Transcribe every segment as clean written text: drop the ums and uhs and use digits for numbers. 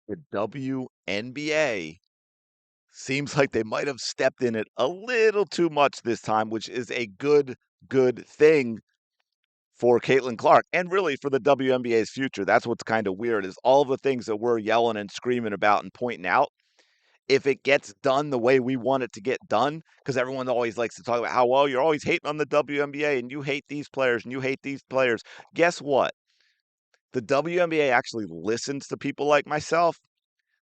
The WNBA seems like they might have stepped in it a little too much this time, which is a good thing for Caitlin Clark and really for the WNBA's future. That's what's kind of weird is all of the things that we're yelling and screaming about and pointing out. If it gets done the way we want it to get done, because everyone always likes to talk about how, well, you're always hating on the WNBA and you hate these players and you hate these players. Guess what? The WNBA actually listens to people like myself.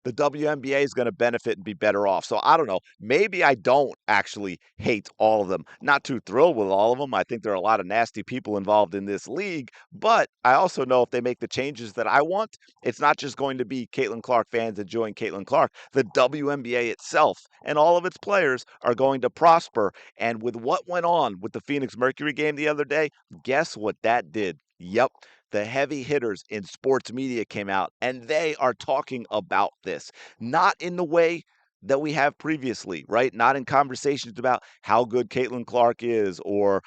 The WNBA is going to benefit and be better off. So I don't know. Maybe I don't actually hate all of them. Not too thrilled with all of them. I think there are a lot of nasty people involved in this league. But I also know if they make the changes that I want, it's not just going to be Caitlin Clark fans enjoying Caitlin Clark. The WNBA itself and all of its players are going to prosper. And with what went on with the Phoenix Mercury game the other day, guess what that did? Yep, the heavy hitters in sports media came out and they are talking about this, not in the way that we have previously, right? Not in conversations about how good Caitlin Clark is or,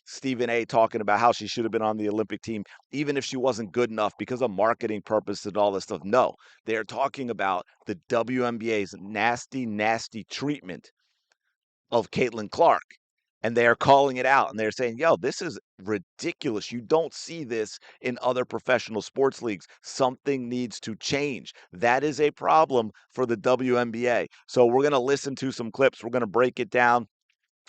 Stephen A talking about how she should have been on the Olympic team, even if she wasn't good enough because of marketing purposes and all this stuff. No, they're talking about the WNBA's nasty, nasty treatment of Caitlin Clark. And they are calling it out and they're saying, yo, this is ridiculous. You don't see this in other professional sports leagues. Something needs to change. That is a problem for the WNBA. So we're going to listen to some clips. We're going to break it down.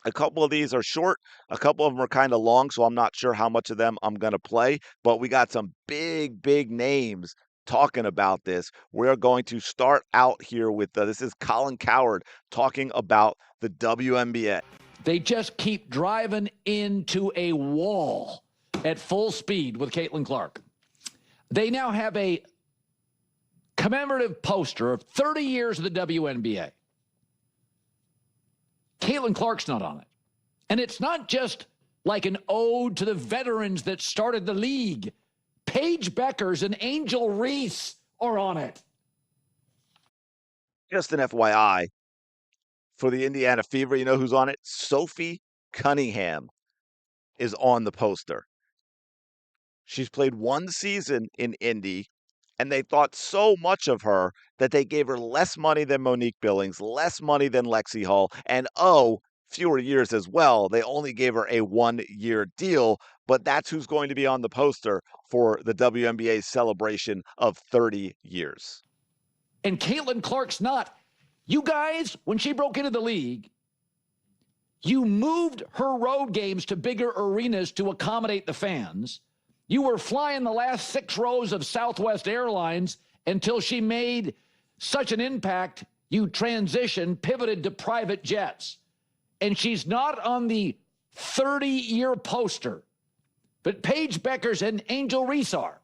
A couple of these are short, a couple of them are kind of long, so I'm not sure how much of them I'm going to play, but we got some big names talking about this. We're going to start out here with this is Colin Cowherd talking about the WNBA. They just keep driving into a wall at full speed with Caitlin Clark. They now have a commemorative poster of 30 years of the WNBA. Caitlin Clark's not on it. And it's not just like an ode to the veterans that started the league. Paige Beckers and Angel Reese are on it. Just an FYI, for the Indiana Fever, you know who's on it? Sophie Cunningham is on the poster. She's played one season in Indy, and they thought so much of her that they gave her less money than Monique Billings, less money than Lexi Hall, and fewer years as well. They only gave her a 1-year deal, but that's who's going to be on the poster for the WNBA's celebration of 30 years. And Caitlin Clark's not. You guys, when she broke into the league, you moved her road games to bigger arenas to accommodate the fans. You were flying the last 6 rows of Southwest Airlines until she made such an impact, you transitioned, pivoted to private jets. And she's not on the 30-year poster. But Paige Beckers and Angel Reese are.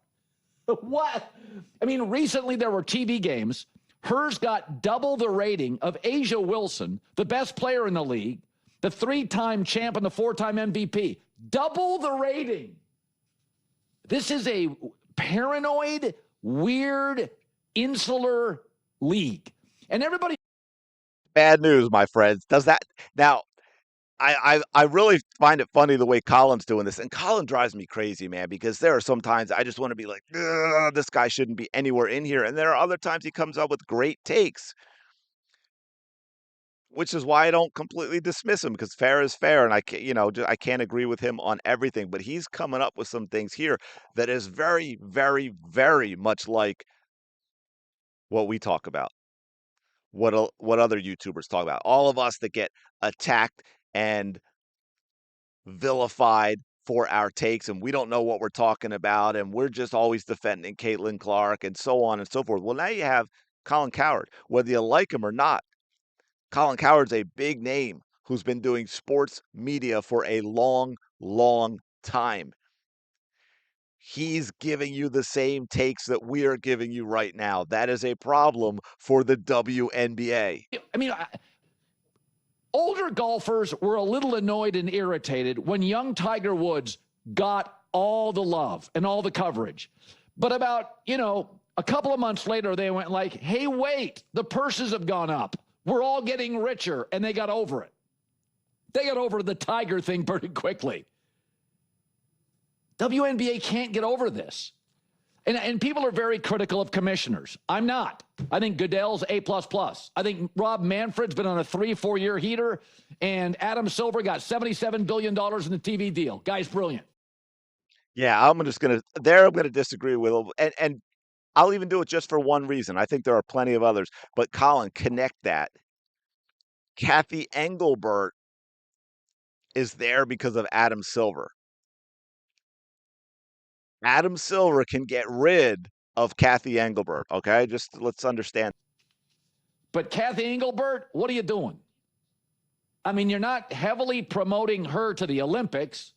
What? I mean, recently there were TV games. Hers got double the rating of Asia Wilson, the best player in the league, the 3-time champ and the 4-time MVP. Double the rating. This is a paranoid, weird, insular league. And everybody... Bad news, my friends. Does that... Now, I really find it funny the way Colin's doing this. And Colin drives me crazy, man, because there are some times I just want to be like, this guy shouldn't be anywhere in here. And there are other times he comes up with great takes, which is why I don't completely dismiss him, because fair is fair. And I can't agree with him on everything, but he's coming up with some things here that is very, very much like what we talk about, what other YouTubers talk about. All of us that get attacked and vilified for our takes, and we don't know what we're talking about, and we're just always defending Caitlin Clark and so on and so forth. Well, now you have Colin Cowherd. Whether you like him or not, Colin Cowherd's a big name who's been doing sports media for a long time. He's giving you the same takes that we are giving you right now. That is a problem for the WNBA. I mean, older golfers were a little annoyed and irritated when young Tiger Woods got all the love and all the coverage. But about, a couple of months later, they went like, hey, wait, the purses have gone up. We're all getting richer. And they got over it. They got over the Tiger thing pretty quickly. WNBA can't get over this. And people are very critical of commissioners. I'm not. I think Goodell's A++. I think Rob Manfred's been on a 3-4 year heater, and Adam Silver got $77 billion in the TV deal. Guy's brilliant. Yeah, I'm gonna disagree with him, and I'll even do it just for one reason. I think there are plenty of others, but Colin, connect that. Kathy Engelbert is there because of Adam Silver. Adam Silver can get rid of Kathy Engelbert, okay? Just let's understand. But Kathy Engelbert, what are you doing? I mean, you're not heavily promoting her to the Olympics.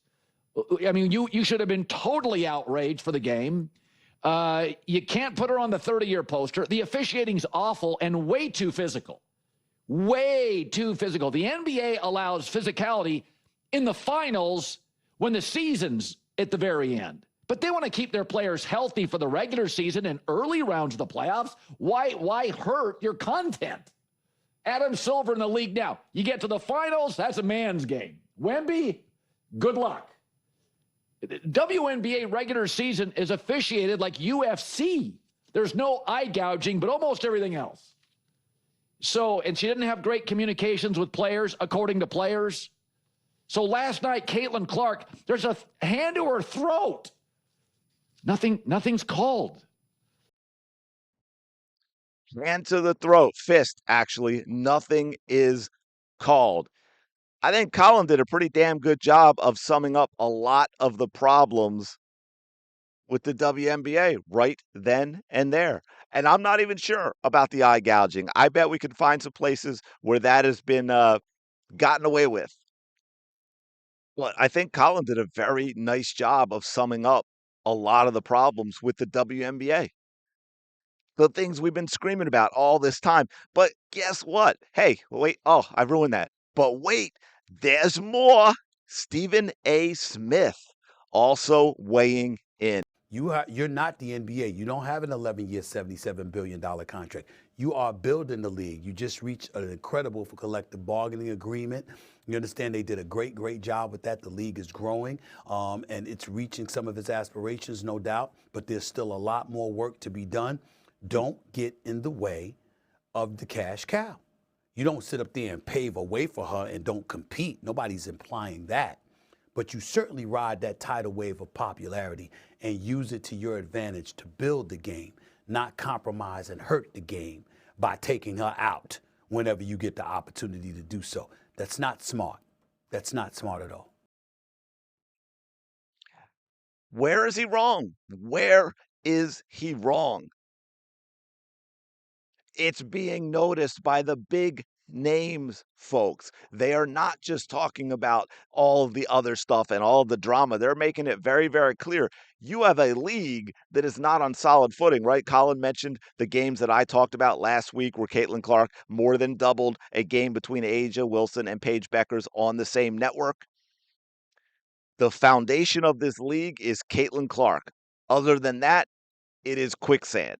I mean, you should have been totally outraged for the game. You can't put her on the 30-year poster. The officiating's awful and way too physical. Way too physical. The NBA allows physicality in the finals when the season's at the very end. But they want to keep their players healthy for the regular season and early rounds of the playoffs. Why hurt your content? Adam Silver in the league now. You get to the finals, that's a man's game. Wemby, good luck. WNBA regular season is officiated like UFC. There's no eye gouging, but almost everything else. So, and she didn't have great communications with players, according to players. So last night, Caitlin Clark, there's a hand to her throat. Nothing's called. Hand to the throat, fist, actually. Nothing is called. I think Colin did a pretty damn good job of summing up a lot of the problems with the WNBA right then and there. And I'm not even sure about the eye gouging. I bet we can find some places where that has been gotten away with. But I think Colin did a very nice job of summing up a lot of the problems with the WNBA. The things we've been screaming about all this time. But guess what? Hey, wait. Oh, I ruined that. But wait, there's more. Stephen A. Smith also weighing in. You're not the NBA. You don't have an 11-year, $77 billion contract. You are building the league. You just reached an incredible collective bargaining agreement. You understand they did a great job with that. The league is growing, and it's reaching some of its aspirations, no doubt, but there's still a lot more work to be done. Don't get in the way of the cash cow. You don't sit up there and pave a way for her and don't compete. Nobody's implying that. But you certainly ride that tidal wave of popularity and use it to your advantage to build the game, not compromise and hurt the game by taking her out whenever you get the opportunity to do so. That's not smart. That's not smart at all. Where is he wrong? Where is he wrong? It's being noticed by the big names, folks. They are not just talking about all of the other stuff and all of the drama. They're making it very, very clear. You have a league that is not on solid footing, right? Colin mentioned the games that I talked about last week where Caitlin Clark more than doubled a game between Asia Wilson and Paige Beckers on the same network. The foundation of this league is Caitlin Clark. Other than that, it is quicksand.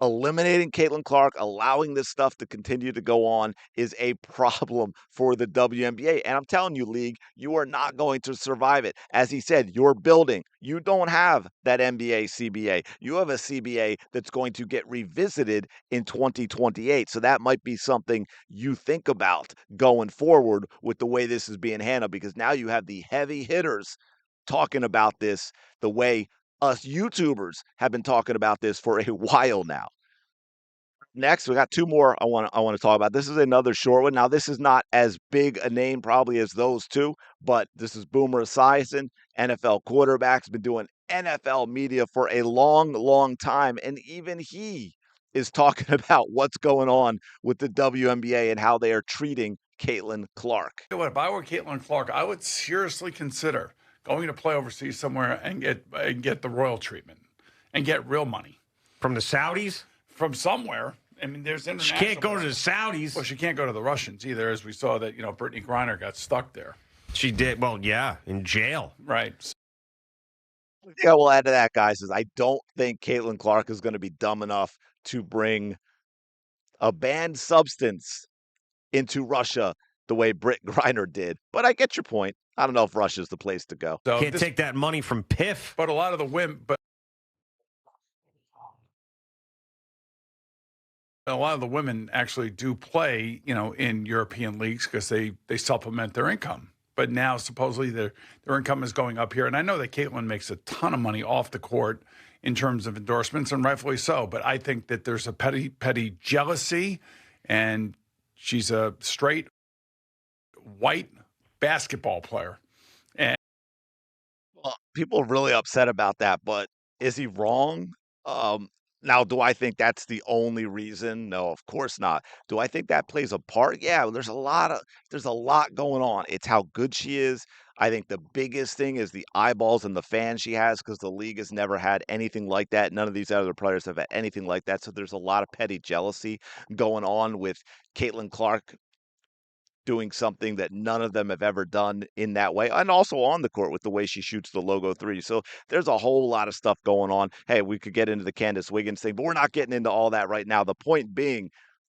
Eliminating Caitlin Clark, allowing this stuff to continue to go on is a problem for the WNBA. And I'm telling you, League, you are not going to survive it. As he said, you're building. You don't have that NBA CBA. You have a CBA that's going to get revisited in 2028. So that might be something you think about going forward with the way this is being handled, because now you have the heavy hitters talking about this the way us YouTubers have been talking about this for a while now. Next, we got two more I want to talk about. This is another short one. Now, this is not as big a name probably as those two, but this is Boomer Esiason, NFL quarterback, has been doing NFL media for a long, long time, and even he is talking about what's going on with the WNBA and how they are treating Caitlin Clark. If I were Caitlin Clark, I would seriously consider going to play overseas somewhere and get the royal treatment and get real money from the Saudis, from somewhere. I mean, there's international. She can't go to the Saudis. Well, she can't go to the Russians either, as we saw that Brittany Griner got stuck there. She did. Well, yeah, in jail. Right. Yeah, we'll add to that, guys, is I don't think Caitlin Clark is going to be dumb enough to bring a banned substance into Russia the way Britt Griner did. But I get your point. I don't know if Russia's the place to go. So can't take that money from PIF. But a lot of the women, A lot of the women actually do play, in European leagues because they supplement their income. But now supposedly their income is going up here. And I know that Caitlin makes a ton of money off the court in terms of endorsements, and rightfully so. But I think that there's a petty jealousy, and she's a straight white basketball player. And Well, people are really upset about that, but is he wrong? Um, Now, do I think that's the only reason? No, of course not. Do I think that plays a part? Yeah, there's a lot going on. It's how good she is. I think the biggest thing is the eyeballs and the fans she has because the league has never had anything like that. None of these other players have had anything like that. So there's a lot of petty jealousy going on with Caitlin Clark doing something that none of them have ever done in that way, and also on the court with the way she shoots the logo three. So there's a whole lot of stuff going on. Hey, we could get into the Candace Wiggins thing, but we're not getting into all that right now. The point being,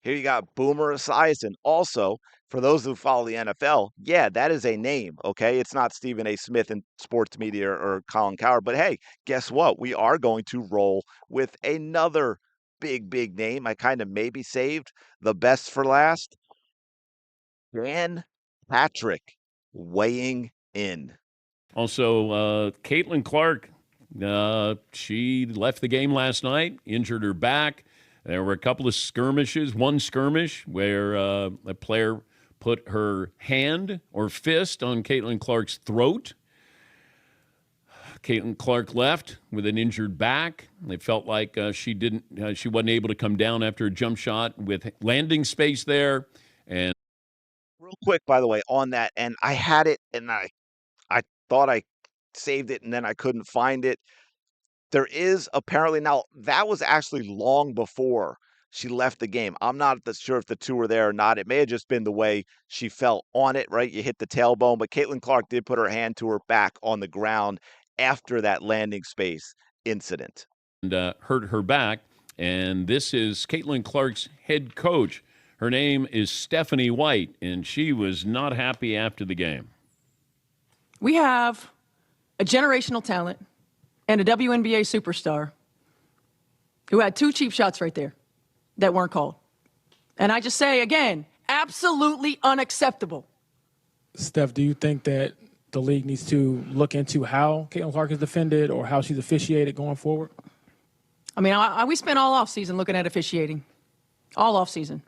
here you got Boomer Esiason. Also, for those who follow the NFL, yeah, that is a name, okay? It's not Stephen A. Smith in sports media or Colin Cowherd, but hey, guess what? We are going to roll with another big name. I kind of maybe saved the best for last. Dan Patrick weighing in. Also, Caitlin Clark, she left the game last night, injured her back. There were a couple of skirmishes, one skirmish where a player put her hand or fist on Caitlin Clark's throat. Caitlin Clark left with an injured back. They felt like she wasn't able to come down after a jump shot with landing space there. And Real quick, by the way, on that, and I had it, and I thought I saved it, and then I couldn't find it. There is apparently now that was actually long before she left the game. I'm not sure if the two were there or not. It may have just been the way she fell on it, right? You hit the tailbone, but Caitlin Clark did put her hand to her back on the ground after that landing space incident. hurt her back. And this is Caitlin Clark's head coach. Her name is Stephanie White, and she was not happy after the game. We have a generational talent and a WNBA superstar who had two cheap shots right there that weren't called. And I just say, again, absolutely unacceptable. Steph, do you think that the league needs to look into how Caitlin Clark is defended or how she's officiated going forward? I mean, we spent all offseason looking at officiating, all offseason.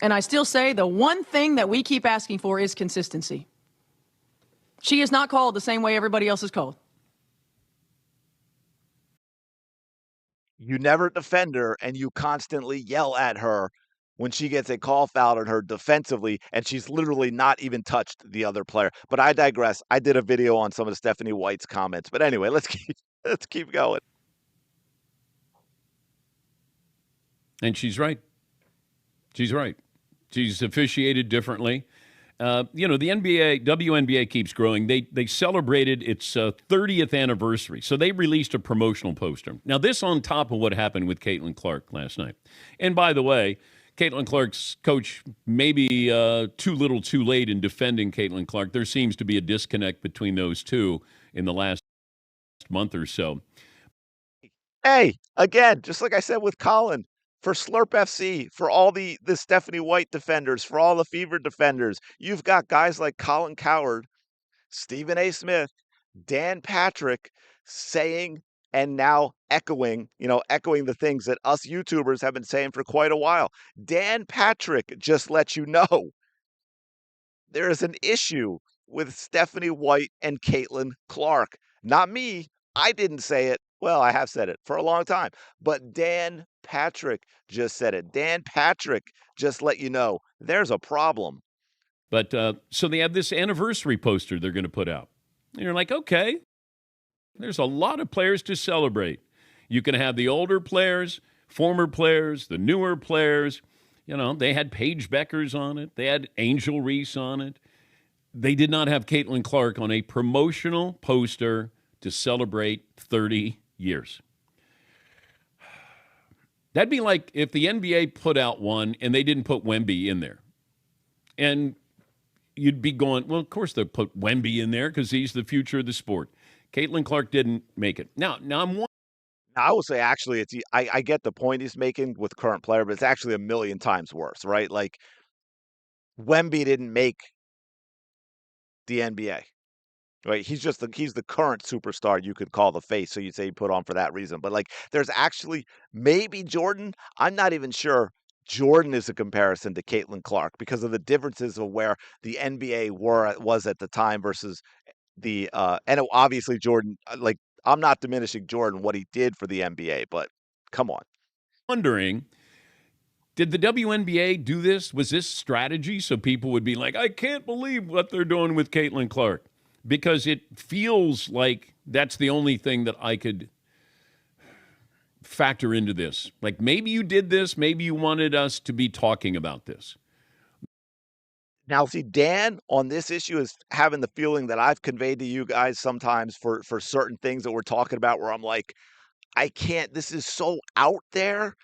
And I still say the one thing that we keep asking for is consistency. She is not called the same way everybody else is called. You never defend her, and you constantly yell at her when she gets a call foul on her defensively, and she's literally not even touched the other player. But I digress. I did a video on some of Stephanie White's comments. But anyway, let's keep going. And she's right. She's right. She's officiated differently. The WNBA keeps growing. They celebrated its 30th anniversary, so they released a promotional poster. Now, this on top of what happened with Caitlin Clark last night. And by the way, Caitlin Clark's coach maybe too little too late in defending Caitlin Clark. There seems to be a disconnect between those two in the last month or so. Hey, again, just like I said with Colin, for Slurp FC, for all the Stephanie White defenders, for all the Fever defenders, you've got guys like Colin Cowherd, Stephen A. Smith, Dan Patrick saying and now echoing the things that us YouTubers have been saying for quite a while. Dan Patrick just lets you know there is an issue with Stephanie White and Caitlin Clark. Not me. I didn't say it. Well, I have said it for a long time, but Dan Patrick just said it. Dan Patrick just let you know there's a problem. But so they have this anniversary poster they're going to put out. And you're like, okay, there's a lot of players to celebrate. You can have the older players, former players, the newer players. You know, they had Paige Beckers on it. They had Angel Reese on it. They did not have Caitlin Clark on a promotional poster to celebrate 30 years. That'd be like if the NBA put out one and they didn't put Wemby in there. And you'd be going, well, of course they'll put Wemby in there because he's the future of the sport. Caitlin Clark didn't make it. Now I'm I would say actually I get the point he's making with current player, but it's actually a million times worse, right? Like Wemby didn't make the NBA. Right, he's the current superstar you could call the face, so you'd say you put on for that reason. But like, there's actually maybe Jordan. I'm not even sure Jordan is a comparison to Caitlin Clark because of the differences of where the NBA was at the time versus obviously Jordan. Like, I'm not diminishing Jordan what he did for the NBA, but come on. Wondering, did the WNBA do this? Was this strategy so people would be like, I can't believe what they're doing with Caitlin Clark? Because it feels like that's the only thing that I could factor into this. Like maybe you did this, maybe you wanted us to be talking about this. Now, see, Dan on this issue is having the feeling that I've conveyed to you guys sometimes for certain things that we're talking about, where I'm like, I can't. This is so out there.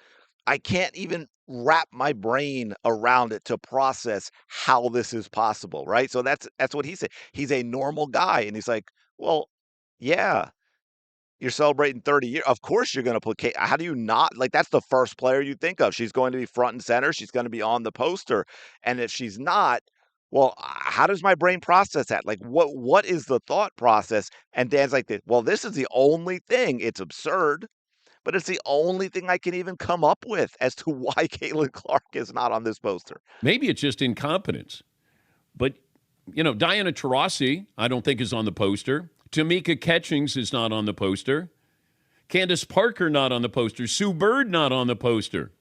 I can't even wrap my brain around it to process how this is possible, right? So that's what he said. He's a normal guy, and he's like, well, yeah, you're celebrating 30 years. Of course, you're going to put Kate. How do you not like? That's the first player you think of. She's going to be front and center. She's going to be on the poster, and if she's not, well, how does my brain process that? Like, what is the thought process? And Dan's like, well, this is the only thing. It's absurd, but it's the only thing I can even come up with as to why Caitlin Clark is not on this poster. Maybe it's just incompetence. But, Diana Taurasi, I don't think is on the poster. Tamika Catchings is not on the poster. Candace Parker not on the poster. Sue Bird not on the poster.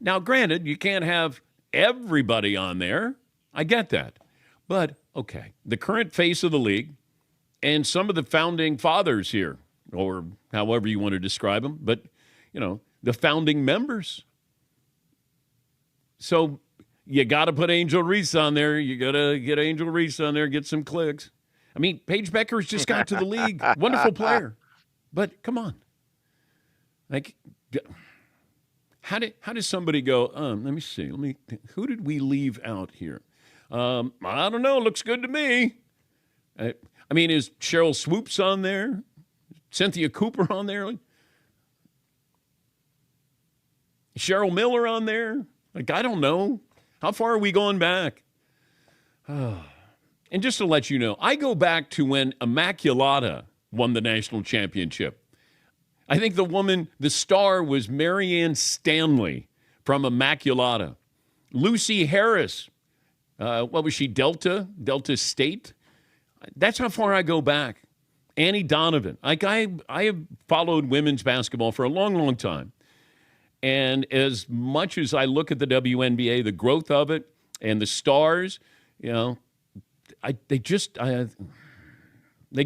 Now, granted, you can't have everybody on there. I get that. But, okay, the current face of the league and some of the founding fathers here, or however you want to describe them, but, the founding members. So you got to put Angel Reese on there. You got to get Angel Reese on there, get some clicks. I mean, Paige Becker's just got to the league. Wonderful player. But come on. Like, how does somebody go, let me see. Who did we leave out here? I don't know. Looks good to me. I mean, is Cheryl Swoops on there? Cynthia Cooper on there? Cheryl Miller on there? Like, I don't know. How far are we going back? And just to let you know, I go back to when Immaculata won the national championship. I think the star was Marianne Stanley from Immaculata. Lucy Harris, what was she, Delta State? That's how far I go back. Annie Donovan. Like I have followed women's basketball for a long, long time. And as much as I look at the WNBA, the growth of it and the stars, they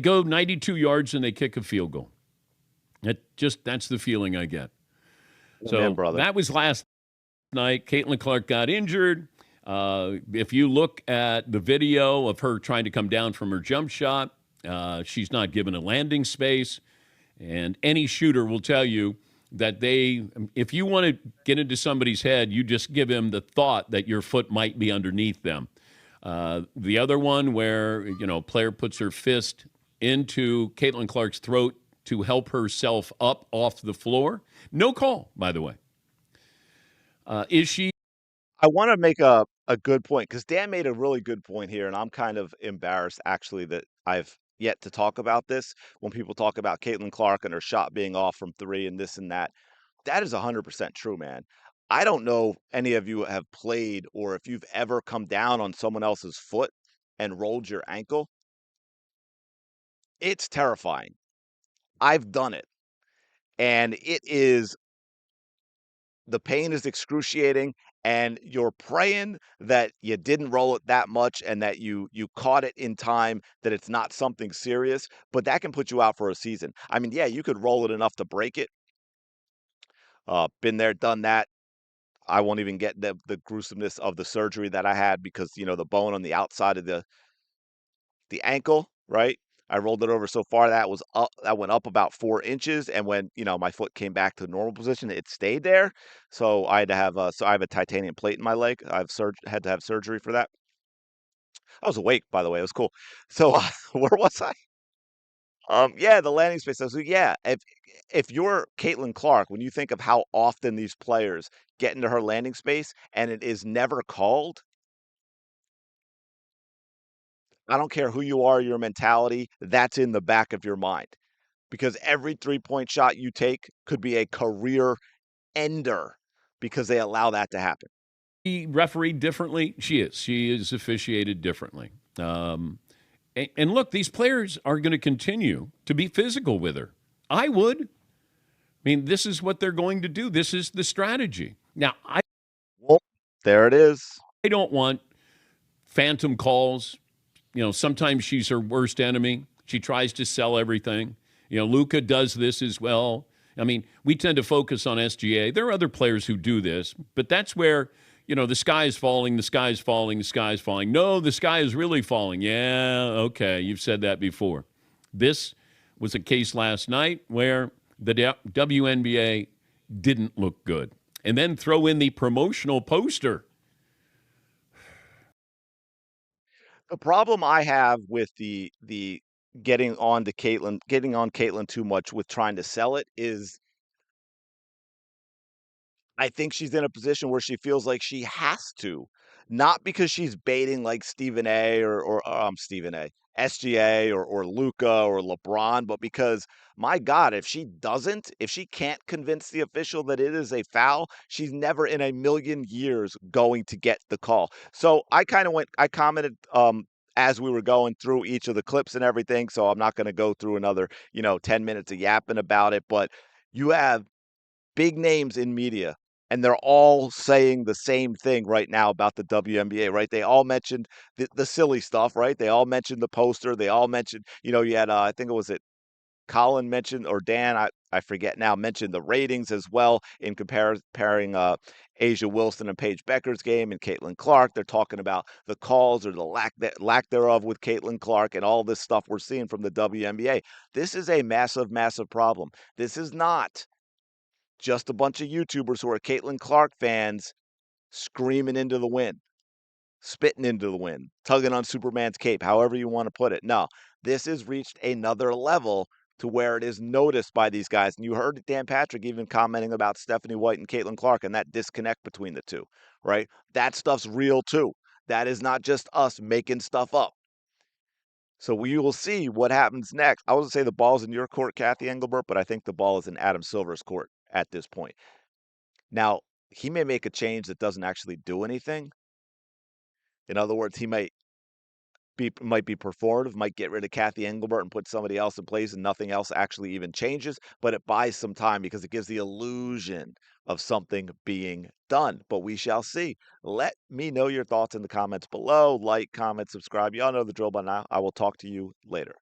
go 92 yards and they kick a field goal. That's the feeling I get. So that was last night. Caitlin Clark got injured. If you look at the video of her trying to come down from her jump shot, she's not given a landing space. And any shooter will tell you that if you want to get into somebody's head, you just give him the thought that your foot might be underneath them. The other one where, a player puts her fist into Caitlin Clark's throat to help herself up off the floor. No call, by the way. Is she? I want to make a good point because Dan made a really good point here, and I'm kind of embarrassed actually that I've yet to talk about this when people talk about Caitlin Clark and her shot being off from three and this and that. That is 100% true, man. I don't know if any of you have played or if you've ever come down on someone else's foot and rolled your ankle. It's terrifying. I've done it. And the pain is excruciating, and you're praying that you didn't roll it that much and that you caught it in time, that it's not something serious, but that can put you out for a season. I mean, yeah, you could roll it enough to break it. Been there, done that. I won't even get the gruesomeness of the surgery that I had because, the bone on the outside of the ankle, right? I rolled it over so far that went up about 4 inches, and when my foot came back to the normal position, it stayed there. So I had to have I have a titanium plate in my leg. Had to have surgery for that. I was awake, by the way. It was cool. So where was I? Yeah, the landing space. So yeah, if you're Caitlin Clark, when you think of how often these players get into her landing space and it is never called, I don't care who you are, your mentality, that's in the back of your mind. Because every 3-point shot you take could be a career ender because they allow that to happen. She refereed differently. She is. She is officiated differently. And look, these players are going to continue to be physical with her. I would. I mean, this is what they're going to do. This is the strategy. Now, Well, there it is. I don't want phantom calls. Sometimes she's her worst enemy. She tries to sell everything. Luka does this as well. I mean, we tend to focus on SGA. There are other players who do this, but that's where, the sky is falling, the sky is falling, the sky is falling. No, the sky is really falling. Yeah, okay, you've said that before. This was a case last night where the WNBA didn't look good. And then throw in the promotional poster. The problem I have with the getting on Caitlin too much with trying to sell it is I think she's in a position where she feels like she has to, not because she's baiting like Stephen A or Stephen A, SGA or Luca or LeBron, but because my God, if she can't convince the official that it is a foul, she's never in a million years going to get the call. So I commented as we were going through each of the clips and everything. So I'm not going to go through another, 10 minutes of yapping about it, but you have big names in media, and they're all saying the same thing right now about the WNBA, right? They all mentioned the silly stuff, right? They all mentioned the poster. They all mentioned, you had, I think it was Colin mentioned, or Dan, I forget now, mentioned the ratings as well in comparing Asia Wilson and Paige Becker's game and Caitlin Clark. They're talking about the calls or the lack thereof with Caitlin Clark and all this stuff we're seeing from the WNBA. This is a massive, massive problem. This is not just a bunch of YouTubers who are Caitlin Clark fans screaming into the wind, spitting into the wind, tugging on Superman's cape, however you want to put it. No, this has reached another level to where it is noticed by these guys. And you heard Dan Patrick even commenting about Stephanie White and Caitlin Clark and that disconnect between the two, right? That stuff's real too. That is not just us making stuff up. So we will see what happens next. I wouldn't say the ball's in your court, Kathy Engelbert, but I think the ball is in Adam Silver's court at this point. Now, he may make a change that doesn't actually do anything. In other words, he might be performative, might get rid of Kathy Engelbert and put somebody else in place and nothing else actually even changes, but it buys some time because it gives the illusion of something being done. But we shall see. Let me know your thoughts in the comments below. Like, comment, subscribe. Y'all know the drill by now. I will talk to you later.